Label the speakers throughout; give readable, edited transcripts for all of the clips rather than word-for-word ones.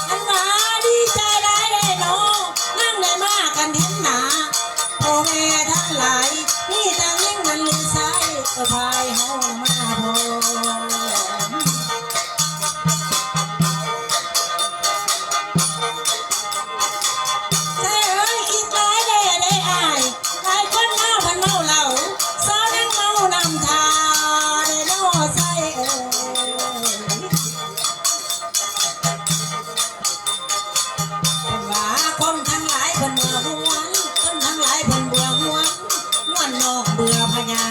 Speaker 1: อันว่าดีใจได้เลยเนาะนั่งได้มากันเห็นหน้าพ่อแม่ทั้งหลายนี่ทางยิ่งมันลือใช้ก็พายเฮามาพอคนทั้งหลายเพิ่นเบื่อหวนคนทั้งหลายเพิ่นเบื่อหวนม่วนนอกเบื่อพญา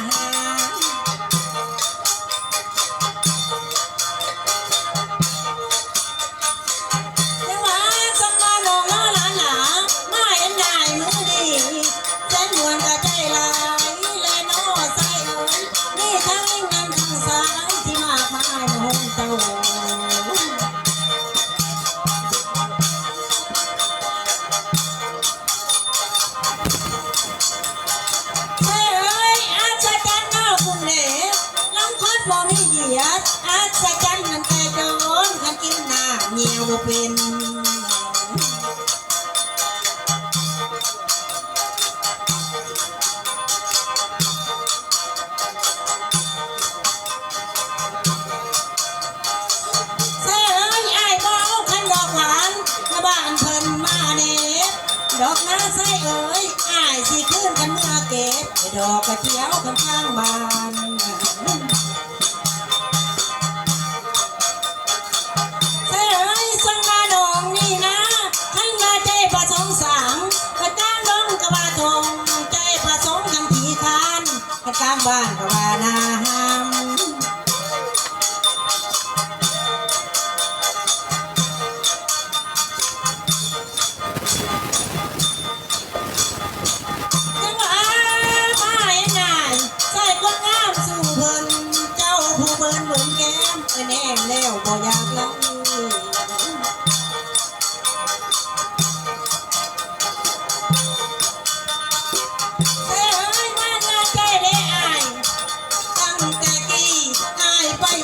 Speaker 1: แต่ว่าสำมาน้องน้อหลานหลามาเห็นได้มือดีแสนมวนกะใจลายและน้อใส่เอ๋ยนี่ทั้งเงินทั้งสายที่มากมายมาห้องเต้าบ่มีเหยียดอาจจะกันมันแต่โดนคันกินน้ำเหี่ยวบ่เป็นเซ่เอ้ยอ้ายบ่เอาคันดอกหวานมาบ้านเพิ่นมาเน็บดอกนาใส่เอ้ยอ้ายสิคืนกันเมื่อเก็บดอกกระเจียวข้างๆบ้านกลางบ้านก็ว่านาห้ามจังหวะมาเห็นง่ายใส่คนงามสู่เพิ่นเจ้าผู้เบิ่นเหมือนแก้มแนมแล้วบ่อยากลัง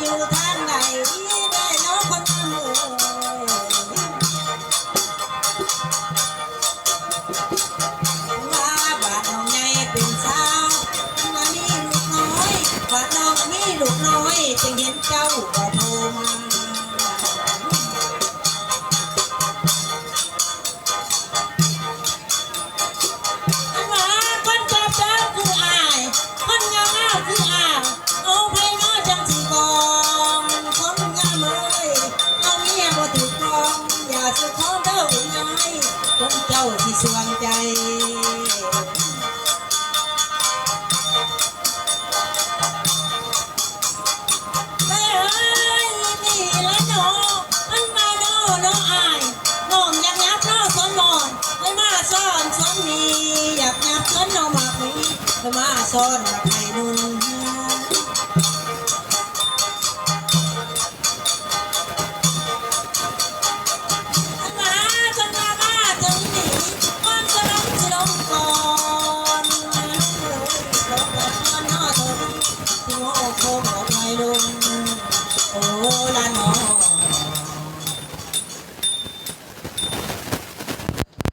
Speaker 1: อยู่ทางไหนได้น้องคนงามว่าบาดน้องใหญ่เป็นสาวมามีลูกน้อยบาดน้องมีลูกน้อยจึงเห็นเจ้าก็โทรมาอันว่าคนจับเจ้าคืออายคนงามคืออายเอาไปน้อจังสิก่อนคนงามเอ้ยเอาเมียบ่ถูกครองอย่าสุดท้องเด้อหุ่นน้อยคนเจ้าที่สวงใจแม่เอ้ยนี่ละน้ออันมาน้อน้องอายน้องอยากยับน้อสนนอนให้มาซ่อนสนมีอยากยับสนน้องมากมีให้มาซ่อนมาให้นุ่นโอ้ละน้อ